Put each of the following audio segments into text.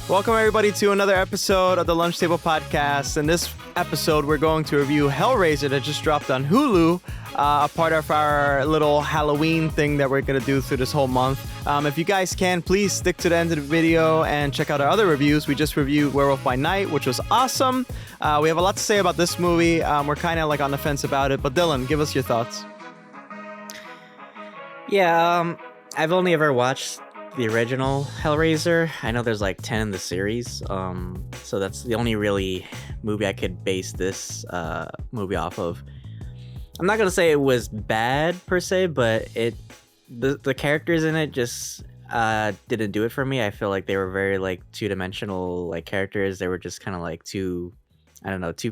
Welcome, everybody, to another episode of the Lunch Table Podcast. In this episode, we're going to review Hellraiser that just dropped on Hulu, a part of our little Halloween thing that we're going to do through this whole month. If you guys can, please stick to the end of the video and check out our other reviews. We just reviewed Werewolf by Night, which was awesome. We have a lot to say about this movie. We're kind of like on the fence about it. But Dylan, give us your thoughts. Yeah, I've only ever watched the original Hellraiser. I know there's like 10 in the series, so that's the only really movie I could base this movie off of. I'm not gonna say it was bad per se, but the characters in it just didn't do it for me. I feel like they were very like two-dimensional like characters. They were just kind of like too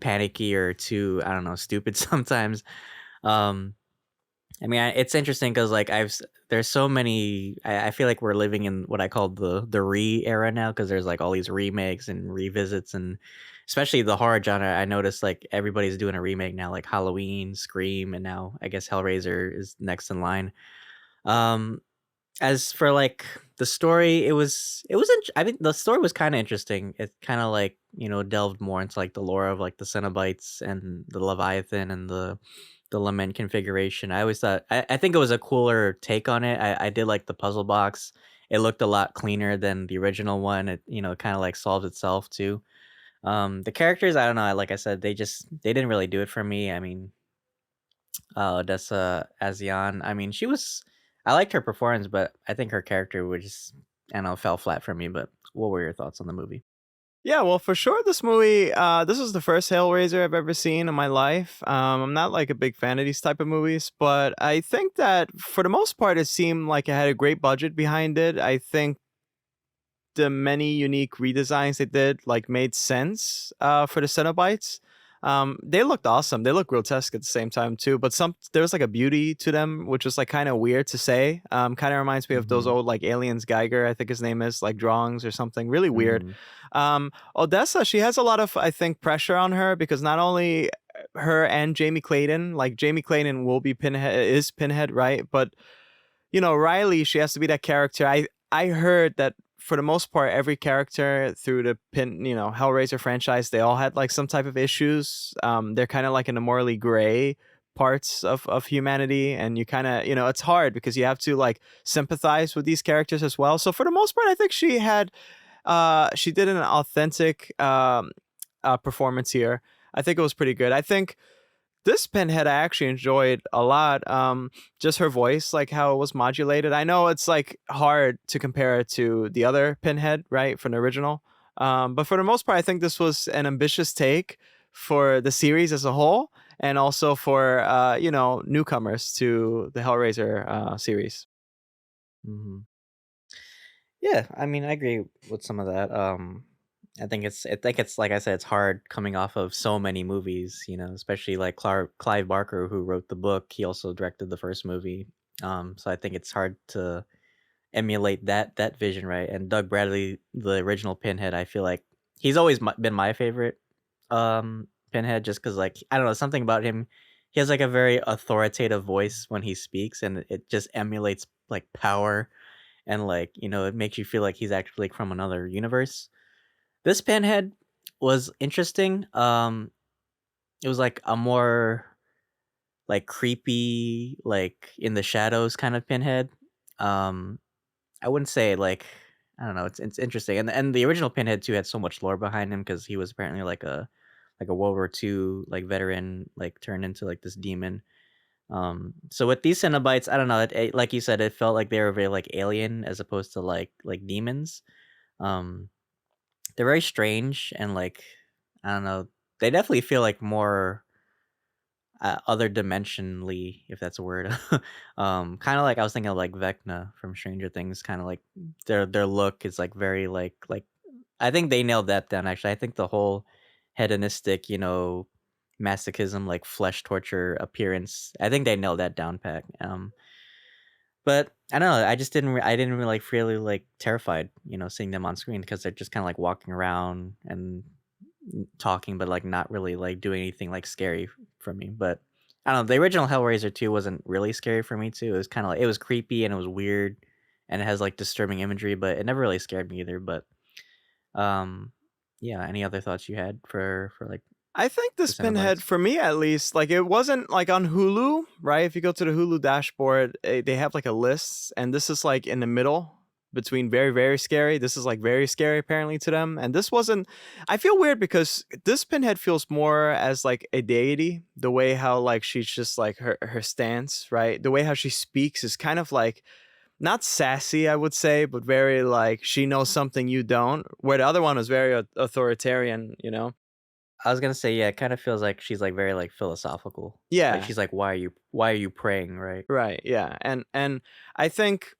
panicky or too stupid sometimes. I mean, it's interesting because like there's so many. I feel like we're living in what I call the re-era now, because there's like all these remakes and revisits, and especially the horror genre. I noticed like everybody's doing a remake now, like Halloween, Scream, and now I guess Hellraiser is next in line. As for like the story, I think the story was kind of interesting. It kind of like delved more into like the lore of like the Cenobites and the Leviathan and the lament configuration. I always thought I think it was a cooler take on it. I did like the puzzle box. It looked a lot cleaner than the original one. It kind of like solves itself too. The characters, I don't know, like I said, they didn't really do it for me. I mean, Odessa Azion, I mean, I liked her performance, but I think her character would just, I don't know, fell flat for me. But what were your thoughts on the movie? Yeah, well, for sure, this movie, this was the first Hellraiser I've ever seen in my life. I'm not like a big fan of these type of movies, but I think that for the most part, it seemed like it had a great budget behind it. I think the many unique redesigns they did like made sense for the Cenobites. They looked awesome. They look grotesque at the same time too, but there was like a beauty to them, which was like kind of weird to say. Kind of reminds me of those old like Aliens Geiger, I think his name is, like drawings or something. Really weird. Odessa, she has a lot of, I think, pressure on her because not only her and Jamie Clayton, like Jamie Clayton will be Pinhead, right? But Riley, she has to be that character. I heard that for the most part, every character through the Hellraiser franchise, they all had like some type of issues. They're kind of like in the morally gray parts of humanity, and you kind of it's hard because you have to like sympathize with these characters as well. So for the most part, I think she did an authentic performance here. I think it was pretty good. I think this Pinhead I actually enjoyed a lot. Just her voice, like how it was modulated. I know it's like hard to compare it to the other Pinhead, right, from the original. But for the most part, I think this was an ambitious take for the series as a whole, and also for newcomers to the Hellraiser series. Mm-hmm. Yeah, I mean, I agree with some of that. I think it's like I said, it's hard coming off of so many movies, especially like Clive Barker, who wrote the book. He also directed the first movie. So I think it's hard to emulate that vision, right? And Doug Bradley, the original Pinhead, I feel like he's always been my favorite Pinhead, just because like I don't know, something about him. He has like a very authoritative voice when he speaks, and it just emulates like power, and like it makes you feel like he's actually like from another universe. This Pinhead was interesting. It was like a more like creepy, like in the shadows kind of Pinhead. I wouldn't say like, I don't know. It's interesting, and the original Pinhead too had so much lore behind him because he was apparently like a World War II like veteran, like turned into like this demon. So with these Cenobites, I don't know. Like you said, it felt like they were very like alien as opposed to like demons. They're very strange and like I don't know. They definitely feel like more other dimensionally, if that's a word. Kind of like I was thinking of like Vecna from Stranger Things. Kind of like their look is like very like I think they nailed that down. Actually, I think the whole hedonistic, masochism, like flesh torture appearance. I think they nailed that down pat. But I don't know. I didn't really like really like terrified, seeing them on screen because they're just kind of like walking around and talking, but like not really like doing anything like scary for me. But I don't know. The original Hellraiser 2 wasn't really scary for me too. It was kind of like it was creepy and it was weird, and it has like disturbing imagery, but it never really scared me either. But Um, yeah, any other thoughts you had for like I think the this Pinhead, Cenobites? for me at least, like it wasn't like on Hulu, right? If you go to the Hulu dashboard, they have like a list, and this is like in the middle between very, very scary. This is like very scary apparently to them. And this wasn't, I feel weird because this Pinhead feels more as like a deity, the way how like she's just like her stance, right? The way how she speaks is kind of like not sassy, I would say, but very like she knows something you don't, where the other one was very authoritarian, you know? I was gonna say, yeah, it kind of feels like she's like very like philosophical. Like Yeah. she's like, why are you praying, right? Right. Yeah. And I think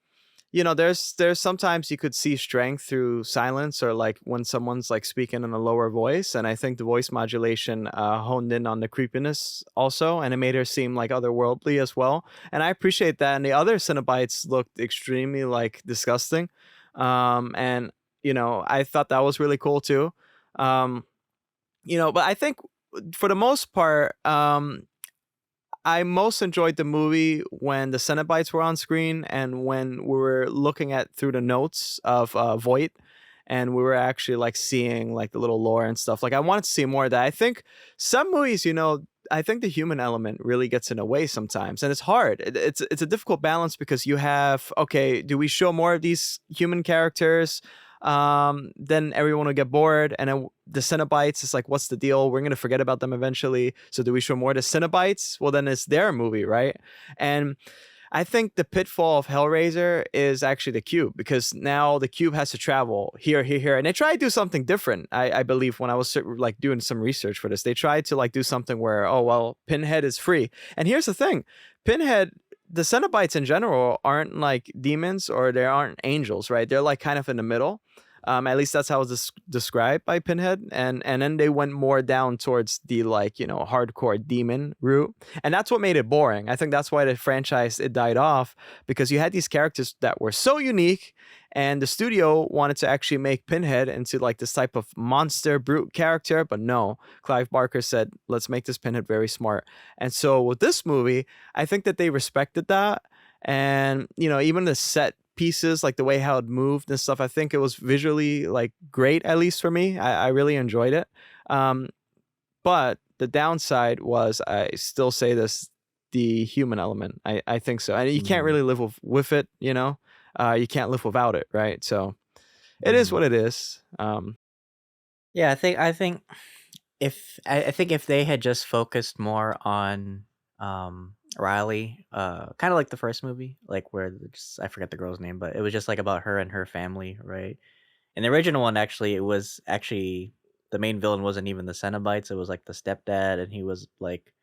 there's sometimes you could see strength through silence or like when someone's like speaking in a lower voice, and I think the voice modulation honed in on the creepiness also, and it made her seem like otherworldly as well. And I appreciate that. And the other Cenobites looked extremely like disgusting, and I thought that was really cool too. Um, but I think for the most part, I most enjoyed the movie when the Cenobites were on screen and when we were looking at through the notes of Voight, and we were actually like seeing like the little lore and stuff. Like I wanted to see more of that. I think some movies, I think the human element really gets in the way sometimes, and it's hard. It's a difficult balance because you have, okay, do we show more of these human characters? Then everyone will get bored, and then the Cenobites is like, what's the deal? We're gonna forget about them eventually. So do we show more to Cenobites? Well, then it's their movie, right? And I think the pitfall of Hellraiser is actually the cube, because now the cube has to travel here, here, here, and they try to do something different. I believe when I was like doing some research for this, they tried to like do something where, oh well, Pinhead is free. And here's the thing, Pinhead. The Cenobites in general aren't like demons or they aren't angels, right? They're like kind of in the middle. At least that's how it's described by Pinhead, and then they went more down towards the like hardcore demon route, and that's what made it boring. I think that's why the franchise it died off, because you had these characters that were so unique, and the studio wanted to actually make Pinhead into like this type of monster brute character, but no, Clive Barker said, let's make this Pinhead very smart. And so with this movie, I think that they respected that, and even the set pieces, like the way how it moved and stuff, I think it was visually like great, at least for me. I really enjoyed it. Um, but the downside was, I still say this, the human element. I think so. And you can't Mm, really live with it, you can't live without it, right? So it is mhm. what it is. Yeah, I think I think if they had just focused more on Riley, kind of like the first movie, like where just, I forget the girl's name, but it was just like about her and her family, right? In the original one, actually, it was actually the main villain wasn't even the Cenobites; it was like the stepdad, and he was like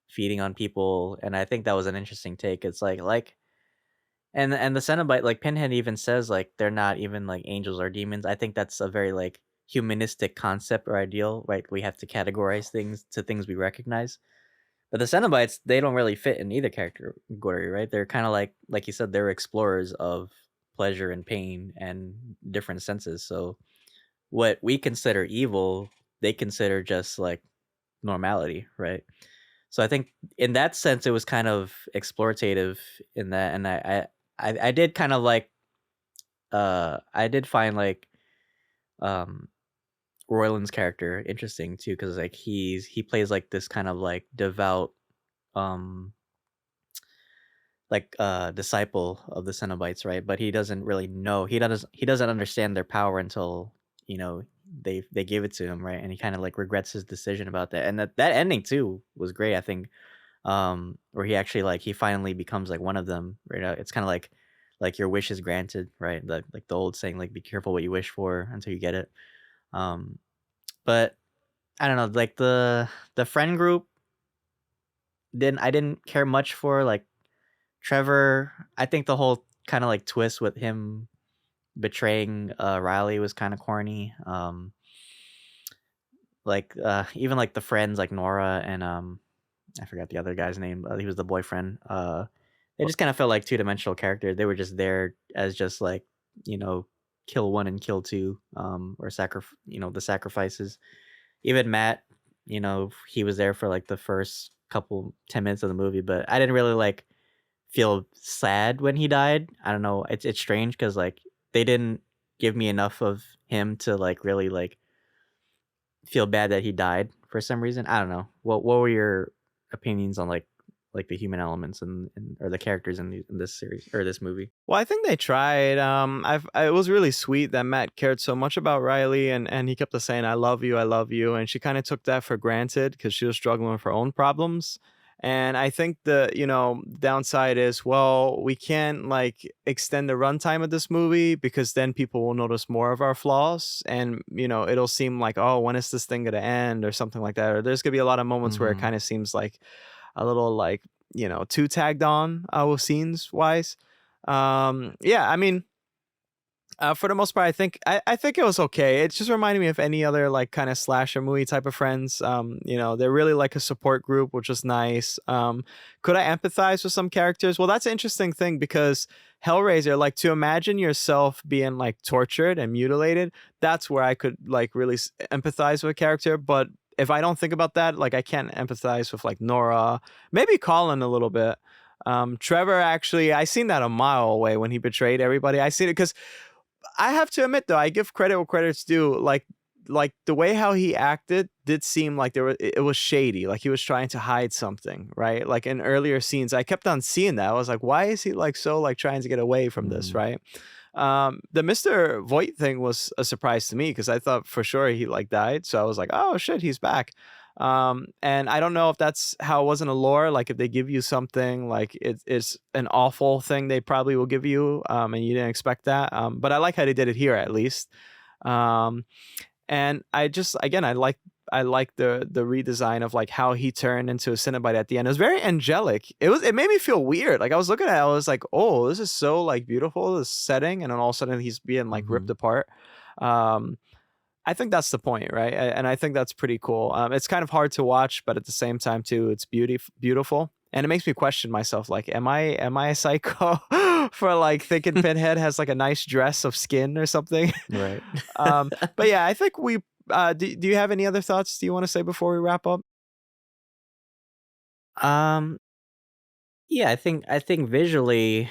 feeding on people, and I think that was an interesting take. It's like and the Cenobite, like Pinhead even says like they're not even like angels or demons. I think that's a very like humanistic concept or ideal, right? We have to categorize things to things we recognize. But the Cenobites, they don't really fit in either category, right? They're kind of like you said, they're explorers of pleasure and pain and different senses. So what we consider evil, they consider just like normality, right? So I think in that sense, it was kind of explorative in that, and I did kind of like I did find like um Royland's character interesting too, because like he plays like this kind of like devout um like disciple of the Cenobites, right? But he doesn't really know, he doesn't understand their power until they give it to him, right? And he kind of like regrets his decision about that, and that ending too was great, I think. Where he actually like he finally becomes like one of them, right? It's kind of like your wish is granted, right? Like the old saying, like be careful what you wish for until you get it. um but I don't know, like the friend group, I didn't care much for like Trevor. I think the whole kind of like twist with him betraying Riley was kind of corny. Like even like the friends like Nora and I forgot the other guy's name. He was the boyfriend. They just kind of felt like two-dimensional characters. They were just there as just like, you know, kill one and kill two, or the sacrifices. Even Matt, he was there for like the first couple 10 minutes of the movie, but I didn't really like feel sad when he died. I don't know. It's strange because like they didn't give me enough of him to like really like feel bad that he died for some reason. I don't know. What were your opinions on like the human elements and or the characters in this series or this movie? Well, I think they tried. It was really sweet that Matt cared so much about Riley, and he kept on saying, I love you," and she kind of took that for granted because she was struggling with her own problems. And I think the downside is, well, we can't like extend the runtime of this movie because then people will notice more of our flaws, and it'll seem like, oh, when is this thing gonna end or something like that, or there's gonna be a lot of moments where it Mm-hmm. kind of seems like a little like too tagged on with scenes wise. Yeah, I mean, for the most part, I think it was okay. It just reminded me of any other like kind of slasher movie type of friends. They're really like a support group, which is nice. Could I empathize with some characters? Well, that's an interesting thing because Hellraiser, like to imagine yourself being like tortured and mutilated, that's where I could like really empathize with a character. But if I don't think about that, like I can't empathize with like Nora, maybe Colin a little bit. Trevor, actually, I seen that a mile away when he betrayed everybody. I seen it because I have to admit though, I give credit where credit's due. Like the way how he acted did seem like it was shady. Like he was trying to hide something, right? Like in earlier scenes, I kept on seeing that. I was like, why is he like so like trying to get away from this, Mm-hmm. right? The Mr. Voight thing was a surprise to me because I thought for sure he like died. So I was like, oh shit, he's back. And I don't know if that's how it was in a lore. Like if they give you something like it's an awful thing, they probably will give you, and you didn't expect that. But I like how they did it here at least. Um, and I just again I like the redesign of like how he turned into a Cenobite at the end. It was very angelic. It made me feel weird. Like I was looking at it, I was like, oh, this is so like beautiful, this setting, and then all of a sudden he's being like ripped Mm-hmm. apart. Um, I think that's the point, right? And I think that's pretty cool. It's kind of hard to watch, but at the same time too, it's beautiful. And it makes me question myself, like, am I a psycho for like thinking Pinhead has like a nice dress of skin or something? Right. But yeah, I think we. Do you have any other thoughts? Do you want to say before we wrap up? um yeah, I think visually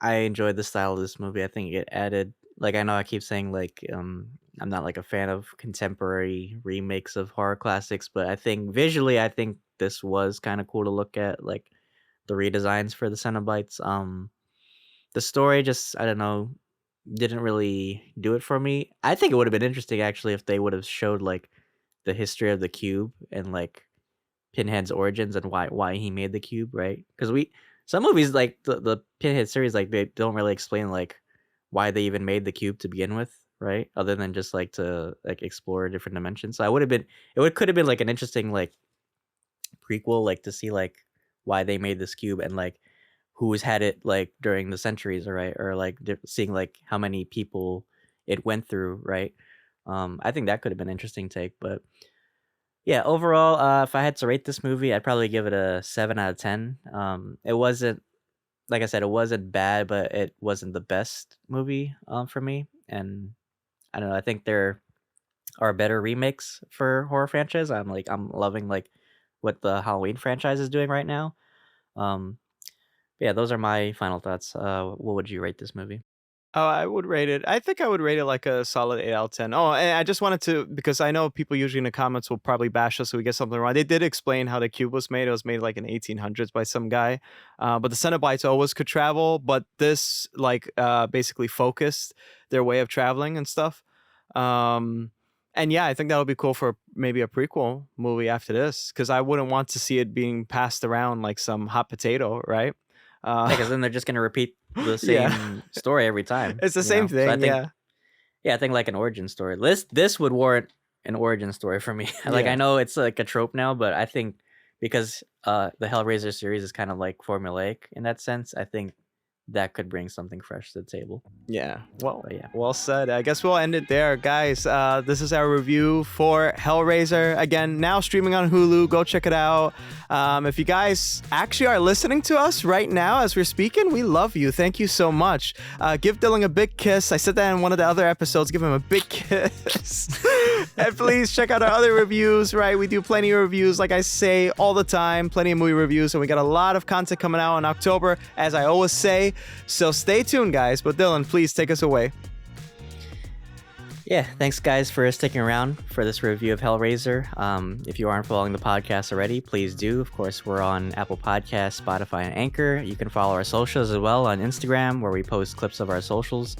I enjoyed the style of this movie. I think it added like I know I keep saying like I'm not like a fan of contemporary remakes of horror classics, but I think visually I think this was kind of cool to look at like the redesigns for the Cenobites. The story just I don't know didn't really do it for me. I think it would have been interesting actually if they would have showed like the history of the cube and like Pinhead's origins and why he made the cube, right? Because we some movies like the Pinhead series, like they don't really explain like why they even made the cube to begin with, right? Other than just like to like explore different dimensions. So I would have been could have been like an interesting like prequel, like to see like why they made this cube and like who's had it like during the centuries, right? Or like seeing like how many people it went through, right? I think that could have been an interesting take, but yeah, overall, if I had to rate this movie, I'd probably give it a 7 out of 10. It wasn't, like I said, it wasn't bad, but it wasn't the best movie for me. And I don't know, I think there are better remakes for horror franchise. I'm loving like what the Halloween franchise is doing right now. Um, yeah, those are my final thoughts. What would you rate this movie? Oh, I would rate it. I think I would rate it like a solid 8 out of 10. Oh, and I just wanted to because I know people usually in the comments will probably bash us if we get something wrong. They did explain how the cube was made. It was made like in 1800s by some guy. But the Cenobites always could travel, but this like basically focused their way of traveling and stuff. Um, and yeah, I think that would be cool for maybe a prequel movie after this because I wouldn't want to see it being passed around like some hot potato, right? Yeah, Uh, because then they're just gonna repeat the yeah, same story every time, it's the you same know. So I thing. think Yeah, yeah, I think like an origin story. This would warrant an origin story for me. Like I yeah. know it's like a trope now, but I think because the Hellraiser series is kind of like formulaic in that sense, I think that could bring something fresh to the table. Yeah, well, But yeah. well said. I guess we'll end it there, guys. This is our review for Hellraiser. Again, now streaming on Hulu. Go check it out. If you guys actually are listening to us right now as we're speaking, we love you. Thank you so much. Give Dylan a big kiss. I said that in one of the other episodes. Give him a big kiss. And please check out our other reviews, right? We do plenty of reviews, like I say all the time, plenty of movie reviews, and we got a lot of content coming out in October, as I always say. So stay tuned, guys. But Dylan, please take us away. Yeah, thanks guys for sticking around for this review of Hellraiser. If you aren't following the podcast already, please do. Of course, we're on Apple Podcasts, Spotify, and Anchor. You can follow our socials as well on Instagram, where we post clips of our socials,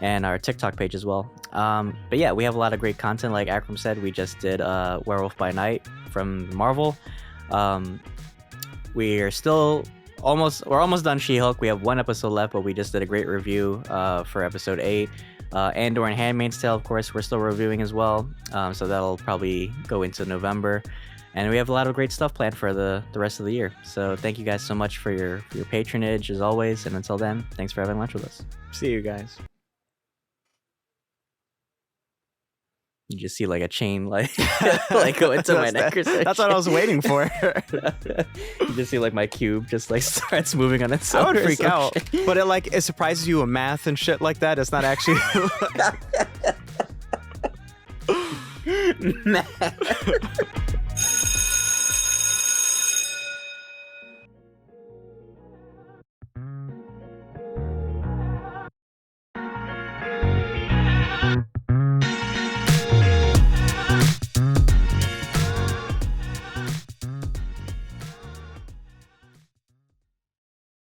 and our TikTok page as well. But yeah, we have a lot of great content. Like Akram said, we just did Werewolf by Night from Marvel. We're almost done She-Hulk. We have one episode left, but we just did a great review for episode 8. Andor and Handmaid's Tale, of course, we're still reviewing as well. So that'll probably go into November. And we have a lot of great stuff planned for the rest of the year. So thank you guys so much for your patronage as always. And until then, thanks for having lunch with us. See you guys. You just see like a chain like go into my neck or something. That's what I was waiting for. You just see like my cube just like starts moving on its own. I would freak out. But it surprises you with math and shit like that. It's not actually Math.